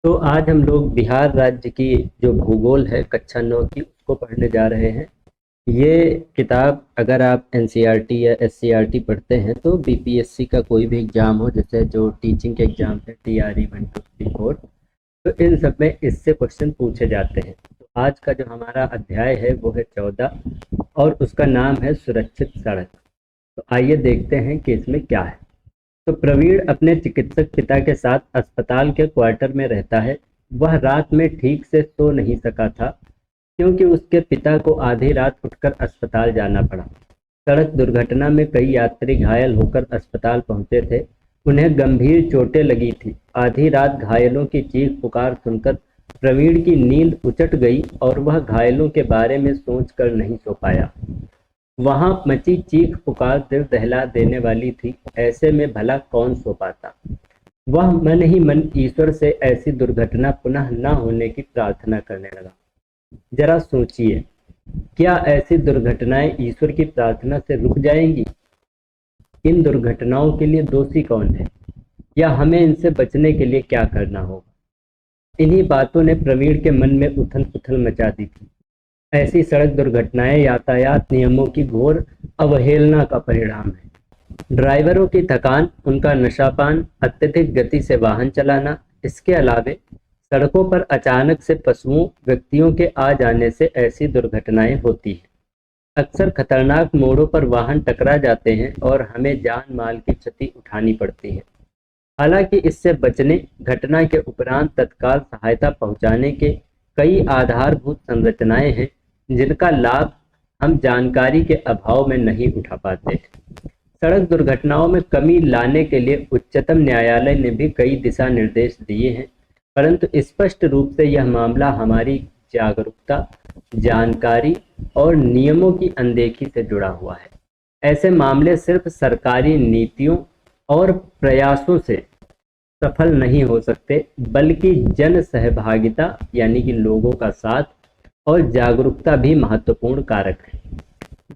तो आज हम लोग बिहार राज्य की जो भूगोल है कक्षा 9 की उसको पढ़ने जा रहे हैं। ये किताब अगर आप एनसीईआरटी या एससीईआरटी पढ़ते हैं तो बीपीएससी का कोई भी एग्ज़ाम हो, जैसे जो टीचिंग के एग्ज़ाम है टीआरई 1 2 3 4, तो इन सब में इससे क्वेश्चन पूछे जाते हैं। तो आज का जो हमारा अध्याय है वो है 14 और उसका नाम है सुरक्षित सड़क। तो आइए देखते हैं कि इसमें क्या है। तो प्रवीण अपने चिकित्सक पिता के साथ अस्पताल के क्वार्टर में रहता है। वह रात में ठीक से सो नहीं सका था क्योंकि उसके पिता को आधी रात उठकर अस्पताल जाना पड़ा। सड़क दुर्घटना में कई यात्री घायल होकर अस्पताल पहुंचे थे। उन्हें गंभीर चोटें लगी थी। आधी रात घायलों की चीख पुकार सुनकर प्रवीण की नींद उचट गई और वह घायलों के बारे में सोचकर नहीं सो पाया। वहां मची चीख पुकार दिल दहला देने वाली थी। ऐसे में भला कौन सो पाता। वह मन ही मन ईश्वर से ऐसी दुर्घटना पुनः न होने की प्रार्थना करने लगा। जरा सोचिए, क्या ऐसी दुर्घटनाएं ईश्वर की प्रार्थना से रुक जाएंगी? इन दुर्घटनाओं के लिए दोषी कौन है, या हमें इनसे बचने के लिए क्या करना होगा? इन्हीं बातों ने प्रवीण के मन में उथल पुथल मचा दी थी। ऐसी सड़क दुर्घटनाएं यातायात नियमों की घोर अवहेलना का परिणाम है। ड्राइवरों की थकान, उनका नशापान, अत्यधिक गति से वाहन चलाना, इसके अलावे सड़कों पर अचानक से पशुओं व्यक्तियों के आ जाने से ऐसी दुर्घटनाएं होती हैं। अक्सर खतरनाक मोड़ों पर वाहन टकरा जाते हैं और हमें जान माल की क्षति उठानी पड़ती है। हालांकि इससे बचने, घटना के उपरांत तत्काल सहायता पहुंचाने के कई आधारभूत संरचनाएं हैं जिनका लाभ हम जानकारी के अभाव में नहीं उठा पाते। सड़क दुर्घटनाओं में कमी लाने के लिए उच्चतम न्यायालय ने भी कई दिशा निर्देश दिए हैं, परंतु स्पष्ट रूप से यह मामला हमारी जागरूकता, जानकारी और नियमों की अनदेखी से जुड़ा हुआ है। ऐसे मामले सिर्फ सरकारी नीतियों और प्रयासों से सफल नहीं हो सकते, बल्कि जन सहभागिता यानी कि लोगों का साथ और जागरूकता भी महत्वपूर्ण कारक है।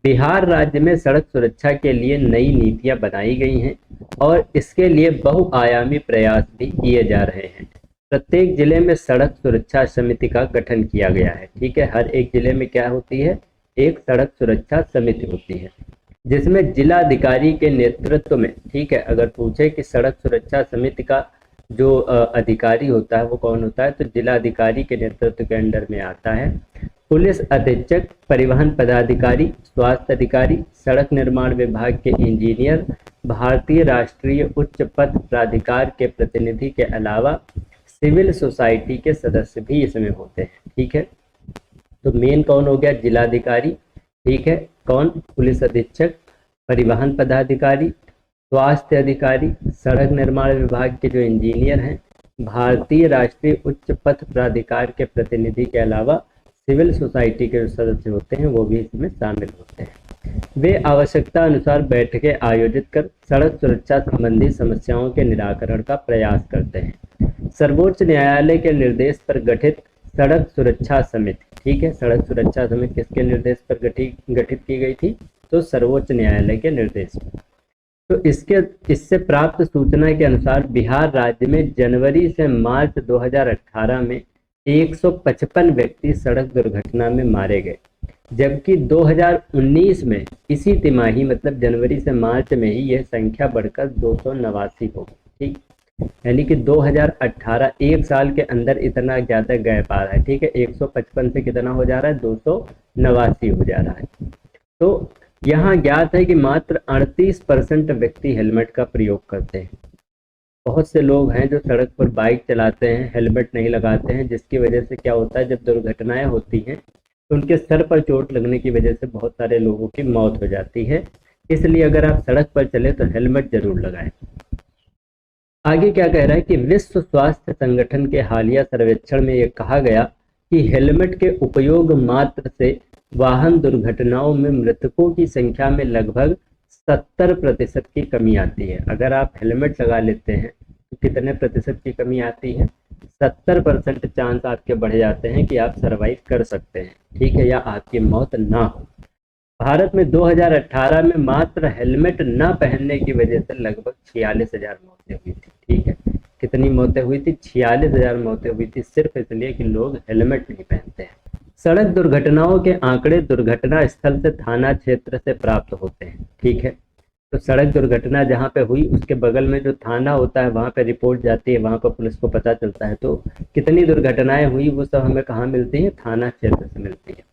बिहार राज्य में सड़क सुरक्षा के लिए नई नीतियां बनाई गई हैं और इसके लिए बहुआयामी प्रयास भी किए जा रहे हैं। प्रत्येक जिले में सड़क सुरक्षा समिति का गठन किया गया है। ठीक है, हर एक जिले में क्या होती है? एक सड़क सुरक्षा समिति होती है जिसमें जिलाधिकारी के नेतृत्व में, ठीक है, अगर पूछे कि सड़क सुरक्षा समिति का जो अधिकारी होता है वो कौन होता है, तो जिलाधिकारी के नेतृत्व के अंडर में आता है। पुलिस अधीक्षक, परिवहन पदाधिकारी, स्वास्थ्य अधिकारी, सड़क निर्माण विभाग के इंजीनियर, भारतीय राष्ट्रीय उच्च पथ प्राधिकार के प्रतिनिधि के अलावा सिविल सोसाइटी के सदस्य भी इसमें होते हैं। ठीक है, तो मेन कौन हो गया? जिलाधिकारी। ठीक है, कौन? पुलिस अधीक्षक, परिवहन पदाधिकारी, स्वास्थ्य अधिकारी, सड़क निर्माण विभाग के जो इंजीनियर हैं, भारतीय राष्ट्रीय उच्च पथ प्राधिकार के प्रतिनिधि के अलावा सिविल सोसाइटी के जो सदस्य होते हैं वो भी इसमें शामिल होते हैं। वे आवश्यकता अनुसार बैठकें आयोजित कर सड़क सुरक्षा संबंधी समस्याओं के निराकरण का प्रयास करते हैं। सर्वोच्च न्यायालय के निर्देश पर गठित सड़क सुरक्षा समिति, ठीक है, सड़क सुरक्षा समिति किसके निर्देश पर गठित की गई थी? तो सर्वोच्च न्यायालय के निर्देश पर। तो इससे प्राप्त सूचना के अनुसार बिहार राज्य में जनवरी से मार्च 2018 में 155 व्यक्ति सड़क दुर्घटना में मारे गए, जबकि 2019 में इसी तिमाही मतलब जनवरी से मार्च में ही यह संख्या बढ़कर 289 हो गई। ठीक, यानी कि 2018 एक साल के अंदर इतना ज़्यादा गैप आ रहा है। ठीक है, 155 से कितना हो जा रहा है? 289 हो जा रहा है। तो यहाँ ज्ञात है कि मात्र 38% व्यक्ति हेलमेट का प्रयोग करते हैं। बहुत से लोग हैं जो सड़क पर बाइक चलाते हैं, हेलमेट नहीं लगाते हैं, जिसकी वजह से क्या होता है, जब दुर्घटनाएं होती हैं तो उनके सर पर चोट लगने की वजह से बहुत सारे लोगों की मौत हो जाती है। इसलिए अगर आप सड़क पर चले तो हेलमेट जरूर लगाएं। आगे क्या कह रहा है कि विश्व स्वास्थ्य संगठन के हालिया सर्वेक्षण में यह कहा गया कि हेलमेट के उपयोग मात्र से वाहन दुर्घटनाओं में मृतकों की संख्या में लगभग 70% की कमी आती है। अगर आप हेलमेट लगा लेते हैं तो कितने प्रतिशत की कमी आती है? 70% चांस आपके बढ़ जाते हैं कि आप सरवाइव कर सकते हैं, ठीक है, या आपकी मौत ना हो। भारत में 2018 में मात्र हेलमेट न पहनने की वजह से लगभग 46,000 मौतें हुई थी। ठीक है, कितनी मौतें हुई थी, 46,000 मौतें हुई थी, सिर्फ इसलिए कि लोग हेलमेट नहीं पहनते हैं। सड़क दुर्घटनाओं के आंकड़े दुर्घटना स्थल से थाना क्षेत्र से प्राप्त होते हैं, ठीक है। तो सड़क दुर्घटना जहाँ पे हुई उसके बगल में जो थाना होता है वहाँ पे रिपोर्ट जाती है, वहाँ पर पुलिस को पता चलता है। तो कितनी दुर्घटनाएं हुई वो सब हमें कहाँ मिलती है, थाना क्षेत्र से मिलती है।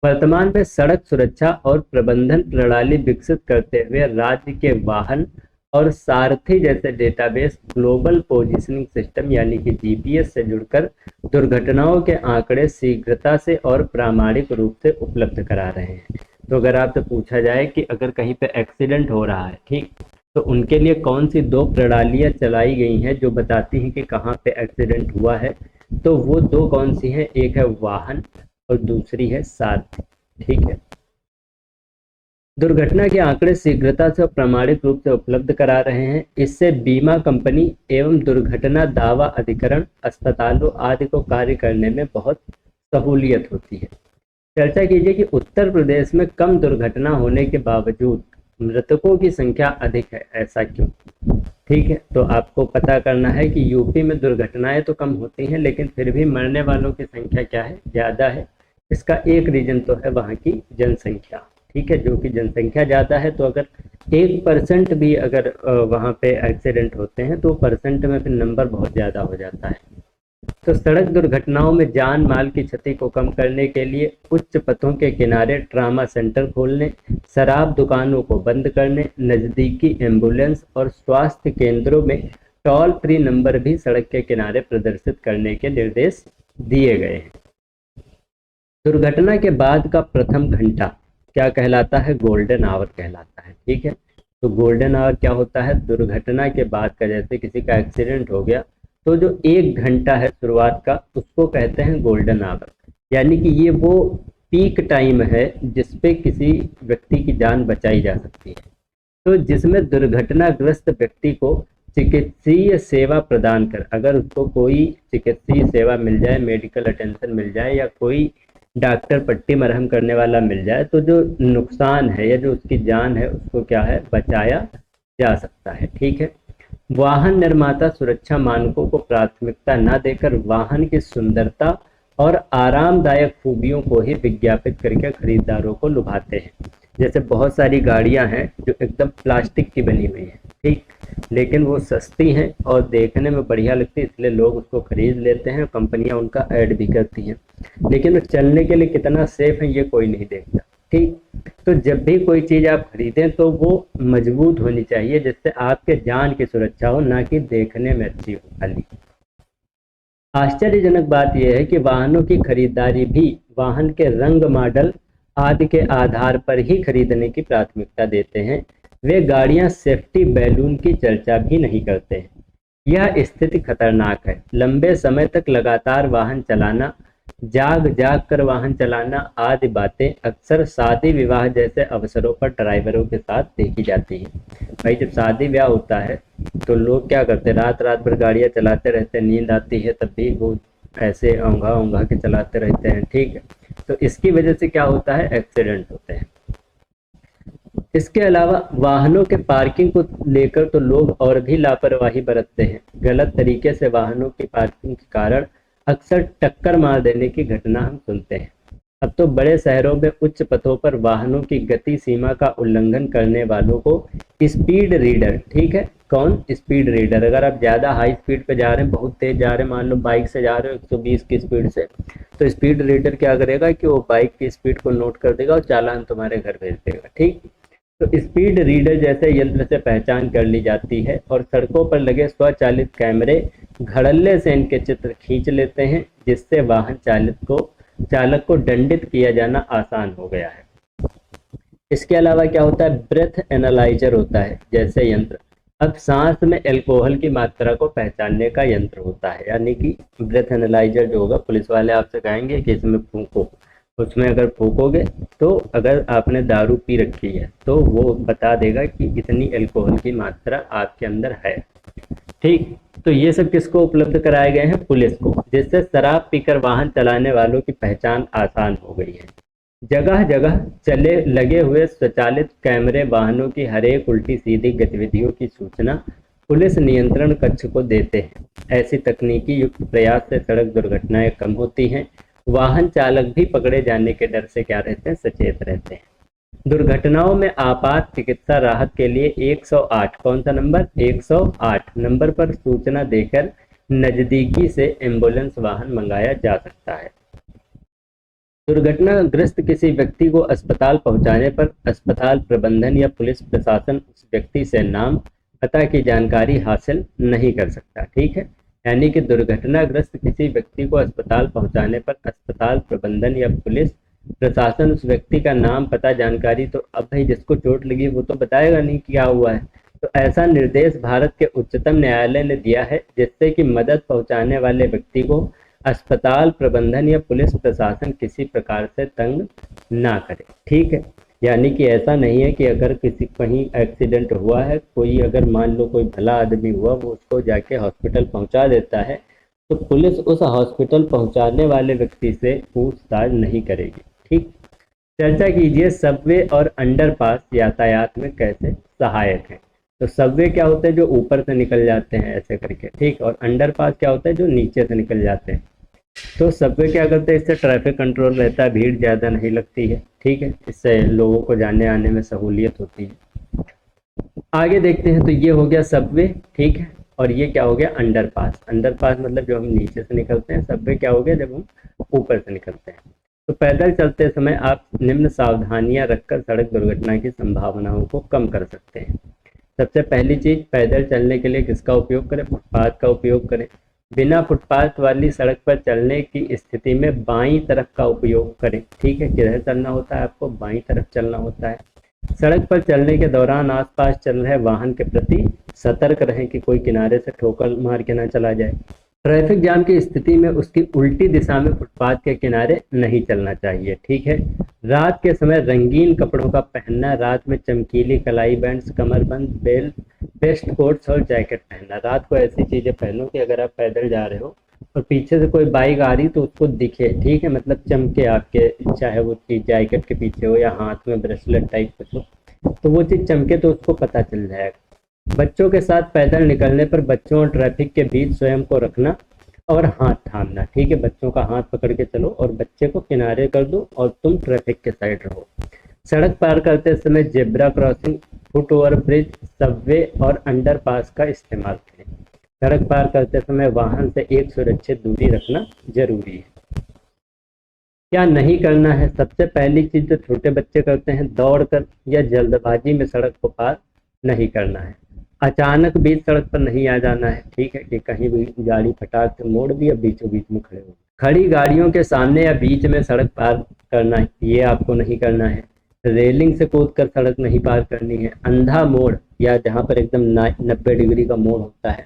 वर्तमान में सड़क सुरक्षा और प्रबंधन प्रणाली विकसित करते हुए राज्य के वाहन और सारथी जैसे डेटाबेस ग्लोबल पोजीशनिंग सिस्टम यानी कि जीपीएस से जुड़कर दुर्घटनाओं के आंकड़े शीघ्रता से और प्रामाणिक रूप से उपलब्ध करा रहे हैं। तो अगर आपसे पूछा जाए कि अगर कहीं पे एक्सीडेंट हो रहा है, ठीक, तो उनके लिए कौन सी दो प्रणालियां चलाई गई हैं जो बताती हैं कि कहाँ पे एक्सीडेंट हुआ है, तो वो दो कौन सी हैं, एक है वाहन और दूसरी है सारथी, ठीक है। दुर्घटना के आंकड़े शीघ्रता से और प्रामाणिक रूप से उपलब्ध करा रहे हैं। इससे बीमा कंपनी एवं दुर्घटना दावा अधिकरण, अस्पतालों आदि को कार्य करने में बहुत सहूलियत होती है। चर्चा कीजिए कि उत्तर प्रदेश में कम दुर्घटना होने के बावजूद मृतकों की संख्या अधिक है, ऐसा क्यों? ठीक है, तो आपको पता करना है कि यूपी में दुर्घटनाएं तो कम होती हैं लेकिन फिर भी मरने वालों की संख्या क्या है, ज़्यादा है। इसका एक रीजन तो है वहाँ की जनसंख्या, ठीक है। जो कि जनसंख्या ज़्यादा है तो अगर 1% भी अगर वहाँ पे एक्सीडेंट होते हैं तो परसेंट में फिर नंबर बहुत ज़्यादा हो जाता है। तो सड़क दुर्घटनाओं में जान माल की क्षति को कम करने के लिए उच्च पथों के किनारे ट्रामा सेंटर खोलने, शराब दुकानों को बंद करने, नज़दीकी एम्बुलेंस और स्वास्थ्य केंद्रों में टोल फ्री नंबर भी सड़क के किनारे प्रदर्शित करने के निर्देश दिए गए हैं। दुर्घटना के बाद का प्रथम घंटा क्या कहलाता है, गोल्डन आवर कहलाता है, ठीक है। तो गोल्डन आवर क्या होता है, दुर्घटना के बाद का, जैसे किसी का एक्सीडेंट हो गया तो जो 1 घंटा है शुरुआत का उसको कहते हैं गोल्डन आवर। यानी कि ये वो पीक टाइम है जिसपे किसी व्यक्ति की जान बचाई जा सकती है। तो जिसमें दुर्घटनाग्रस्त व्यक्ति को चिकित्सीय सेवा प्रदान कर, अगर उसको कोई चिकित्सीय सेवा मिल जाए, मेडिकल अटेंशन मिल जाए या कोई डॉक्टर पट्टी मरहम करने वाला मिल जाए तो जो नुकसान है या जो उसकी जान है उसको क्या है, बचाया जा सकता है, ठीक है। वाहन निर्माता सुरक्षा मानकों को प्राथमिकता न देकर वाहन की सुंदरता और आरामदायक खूबियों को ही विज्ञापित करके खरीदारों को लुभाते हैं। जैसे बहुत सारी गाड़ियां हैं जो एकदम प्लास्टिक की बनी हुई हैं, ठीक, लेकिन वो सस्ती हैं और देखने में बढ़िया लगती है इसलिए लोग उसको खरीद लेते हैं, कंपनियां उनका ऐड भी करती हैं, लेकिन वो चलने के लिए कितना सेफ है ये कोई नहीं देखता, ठीक। तो जब भी कोई चीज़ आप खरीदें तो वो मजबूत होनी चाहिए जिससे आपके जान की सुरक्षा हो, ना कि देखने में अच्छी हो खाली। आश्चर्यजनक बात यह है कि वाहनों की खरीदारी भी वाहन के रंग, मॉडल आदि के आधार पर ही खरीदने की प्राथमिकता देते हैं। वे गाड़ियां सेफ्टी बैलून की चर्चा भी नहीं करते हैं। यह स्थिति खतरनाक है। लंबे समय तक लगातार वाहन चलाना, जाग जाग कर वाहन चलाना आदि बातें अक्सर शादी विवाह जैसे अवसरों पर ड्राइवरों के साथ देखी जाती हैं। भाई जब शादी ब्याह होता है तो लोग क्या करते हैं, रात रात भर गाड़ियां चलाते रहते हैं, नींद आती है तब भी वो ऐसे औंघा औंघा के चलाते रहते हैं, ठीक है। तो इसकी वजह से क्या होता है, एक्सीडेंट होते हैं। इसके अलावा वाहनों के पार्किंग को लेकर तो लोग और भी लापरवाही बरतते हैं। गलत तरीके से वाहनों की पार्किंग के कारण अक्सर टक्कर मार देने की घटना हम सुनते हैं। अब तो बड़े शहरों में उच्च पथों पर वाहनों की गति सीमा का उल्लंघन करने वालों को स्पीड रीडर, ठीक है, कौन, स्पीड रीडर, अगर आप ज़्यादा हाई स्पीड पे जा रहे हैं, बहुत तेज जा रहे हैं, मान लो बाइक से जा रहे हो 120 की स्पीड से, तो स्पीड रीडर क्या करेगा कि वो बाइक की स्पीड को नोट कर देगा और चालान तुम्हारे घर भेज देगा, ठीक। तो स्पीड रीडर जैसे यंत्र से पहचान कर ली जाती है और सड़कों पर लगे स्वचालित कैमरे घड़ल्ले से इनके चित्र खींच लेते हैं, जिससे वाहन चालक को दंडित किया जाना आसान हो गया है। इसके अलावा क्या होता है, ब्रेथ एनालाइजर होता है जैसे यंत्र। अब सांस में अल्कोहल की मात्रा को पहचानने का यंत्र होता है, यानी कि ब्रेथ एनालाइजर जो होगा, पुलिस वाले आपसे कहेंगे कि इसमें फूंको, उसमें अगर फूकोगे तो अगर आपने दारू पी रखी है तो वो बता देगा कि इतनी अल्कोहल की मात्रा आपके अंदर है, ठीक। तो ये सब किसको उपलब्ध कराए गए हैं, पुलिस को, जिससे शराब पीकर वाहन चलाने वालों की पहचान आसान हो गई है। जगह जगह चले लगे हुए स्वचालित कैमरे वाहनों की हर एक उल्टी सीधी गतिविधियों की सूचना पुलिस नियंत्रण कक्ष को देते हैं। ऐसी तकनीकी युक्त प्रयास से सड़क दुर्घटनाएं कम होती हैं। वाहन चालक भी पकड़े जाने के डर से क्या रहते हैं, सचेत रहते हैं। दुर्घटनाओं में आपात चिकित्सा राहत के लिए 108, कौन सा नंबर, 108 नंबर पर सूचना देकर नजदीकी से एम्बुलेंस वाहन मंगाया जा सकता है। दुर्घटनाग्रस्त किसी व्यक्ति को अस्पताल पहुंचाने पर अस्पताल प्रबंधन या पुलिस प्रशासन उस व्यक्ति से नाम पता की जानकारी हासिल नहीं कर सकता। ठीक है, यानी कि दुर्घटनाग्रस्त किसी व्यक्ति को अस्पताल पहुंचाने पर अस्पताल प्रबंधन या पुलिस प्रशासन उस व्यक्ति का नाम पता जानकारी, तो अब भाई जिसको चोट लगी वो तो बताएगा नहीं क्या हुआ है। तो ऐसा निर्देश भारत के उच्चतम न्यायालय ने दिया है, जिससे कि मदद पहुंचाने वाले व्यक्ति को अस्पताल प्रबंधन या पुलिस प्रशासन किसी प्रकार से तंग ना करे। ठीक है, यानी कि ऐसा नहीं है कि अगर किसी कहीं एक्सीडेंट हुआ है, कोई अगर मान लो कोई भला आदमी हुआ, वो उसको जाके हॉस्पिटल पहुंचा देता है, तो पुलिस उस हॉस्पिटल पहुंचाने वाले व्यक्ति से पूछताछ नहीं करेगी। ठीक, चर्चा कीजिए सबवे और अंडरपास यातायात में कैसे सहायक हैं। तो सबवे क्या होते हैं, जो ऊपर से निकल जाते हैं ऐसे करके, ठीक, और अंडरपास क्या होता है, जो नीचे से निकल जाते हैं। तो सबवे क्या करते हैं, इससे ट्रैफिक कंट्रोल रहता है, भीड़ ज़्यादा नहीं लगती है। ठीक है, इससे लोगों को जाने आने में सहूलियत होती है। आगे देखते हैं, तो ये हो गया सबवे, ठीक है, और ये क्या हो गया, अंडरपास। अंडरपास मतलब जो हम नीचे से निकलते हैं, सबवे क्या हो गया जब हम ऊपर से निकलते हैं। तो पैदल चलते समय आप निम्न सावधानियां रखकर सड़क दुर्घटना की संभावनाओं को कम कर सकते हैं। सबसे पहली चीज, पैदल चलने के लिए किसका उपयोग करें, फुटपाथ का उपयोग करें। बिना फुटपाथ वाली सड़क पर चलने की स्थिति में बाईं तरफ का उपयोग करें। ठीक है, किधर चलना होता है, आपको बाईं तरफ चलना होता है। सड़क पर चलने के दौरान आसपास चल रहे वाहन के प्रति सतर्क रहें कि कोई किनारे से ठोकर मार के ना चला जाए। ट्रैफिक जाम की स्थिति में उसकी उल्टी दिशा में फुटपाथ के किनारे नहीं चलना चाहिए। ठीक है, रात के समय रंगीन कपड़ों का पहनना, रात में चमकीली कलाई बैंड्स, कमरबंद, बेल्ट, वेस्ट कोट्स और जैकेट पहनना। रात को ऐसी चीजें पहनो कि अगर आप पैदल जा रहे हो और पीछे से कोई बाइक आ रही तो उसको दिखे। ठीक है, मतलब चमके आपके, चाहे वो चीज जैकेट के पीछे हो या हाथ में ब्रेसलेट टाइप कुछ हो, तो वो चीज चमके तो उसको पता चल जाएगा। बच्चों के साथ पैदल निकलने पर बच्चों और ट्रैफिक के बीच स्वयं को रखना और हाथ थामना। ठीक है, बच्चों का हाथ पकड़ के चलो और बच्चे को किनारे कर दो और तुम ट्रैफिक के साइड रहो। सड़क पार करते समय zebra crossing, foot over bridge, Subway और अंडरपास का इस्तेमाल करें। सड़क पार करते समय वाहन से एक सुरक्षित दूरी रखना जरूरी है। क्या नहीं करना है, सबसे पहली चीज जो छोटे बच्चे करते हैं, दौड़कर या जल्दबाजी में सड़क को पार नहीं करना है। अचानक बीच सड़क पर नहीं आ जाना है। ठीक है, कि कहीं भी गाड़ी फटाक से मोड़ दी, बीचों बीच में खड़े हो। खड़ी गाड़ियों के सामने या बीच में सड़क पार करना है, ये आपको नहीं करना है। रेलिंग से कूदकर सड़क नहीं पार करनी है। अंधा मोड़ या जहाँ पर एकदम 90 डिग्री का मोड़ होता है,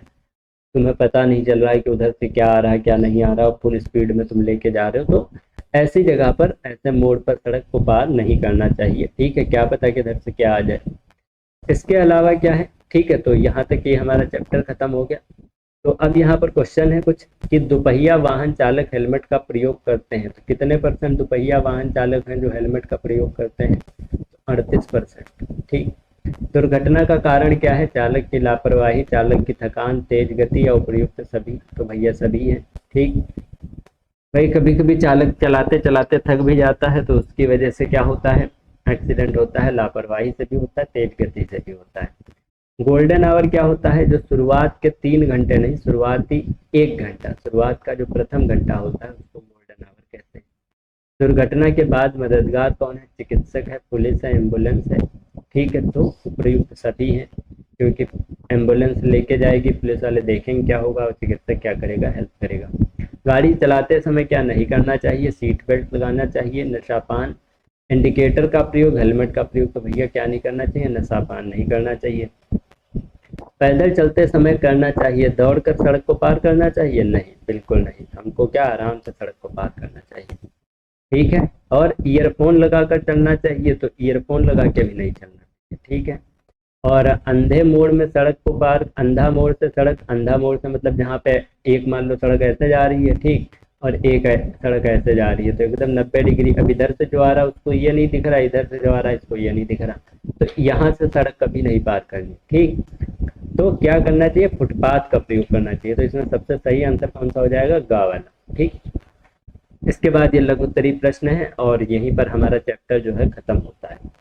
तुम्हें पता नहीं चल रहा है कि उधर से क्या आ रहा है क्या नहीं आ रहा, और फुल स्पीड में तुम लेके जा रहे हो, तो ऐसी जगह पर, ऐसे मोड़ पर सड़क को पार नहीं करना चाहिए। ठीक है, क्या पता कि इधर से क्या आ जाए। इसके अलावा क्या है, ठीक है, तो यहाँ तक ये हमारा चैप्टर खत्म हो गया। तो अब यहाँ पर क्वेश्चन है कुछ कि दुपहिया वाहन चालक हेलमेट का प्रयोग करते हैं, तो कितने % दुपहिया वाहन चालक हैं जो हेलमेट का प्रयोग करते हैं, 38%। ठीक, दुर्घटना का कारण क्या है, चालक की लापरवाही, चालक की थकान, तेज गति या उपयुक्त सभी, तो भैया सभी है। ठीक भाई, कभी कभी चालक चलाते चलाते थक भी जाता है, तो उसकी वजह से क्या होता है, एक्सीडेंट होता है। लापरवाही से भी होता है, तेज गति से भी होता है। गोल्डन आवर क्या होता है, जो शुरुआत के 3 घंटे नहीं, शुरुआती 1 घंटा, शुरुआत का जो प्रथम घंटा होता है उसको गोल्डन आवर कहते हैं। दुर्घटना के बाद मददगार कौन है, चिकित्सक है, पुलिस है, एम्बुलेंस है। ठीक है, तो उपयुक्त सभी हैं, क्योंकि एम्बुलेंस लेके जाएगी, पुलिस वाले देखेंगे क्या होगा और चिकित्सक क्या करेगा, हेल्प करेगा। गाड़ी चलाते समय क्या नहीं करना चाहिए, सीट बेल्ट लगाना चाहिए, नशापान, इंडिकेटर का प्रयोग, हेलमेट का प्रयोग, तो भैया क्या नहीं करना चाहिए, नशापान नहीं करना चाहिए। पैदल चलते समय करना चाहिए, दौड़कर सड़क को पार करना चाहिए, नहीं, बिल्कुल नहीं, हमको क्या आराम से सड़क को पार करना चाहिए। ठीक है, और ईयरफोन लगाकर चलना चाहिए, तो ईयरफोन लगा के भी नहीं चलना चाहिए। ठीक है, और अंधे मोड़ में सड़क को पार, अंधा मोड़ से सड़क, अंधा मोड़ से मतलब जहाँ पे एक मान लो सड़क ऐसे जा रही है, ठीक, और एक सड़क ऐसे जा रही है, तो एकदम 90 डिग्री, अब इधर से जो आ रहा है उसको ये नहीं दिख रहा, इधर से जो आ रहा है इसको ये नहीं दिख रहा, तो यहाँ से सड़क कभी नहीं पार करनी। ठीक, तो क्या करना चाहिए, फुटपाथ का प्रयोग करना चाहिए। तो इसमें सबसे सही आंसर कौन सा हो जाएगा, गा वाला। ठीक। इसके बाद ये लघु उत्तरीय प्रश्न है और यहीं पर हमारा चैप्टर जो है खत्म होता है।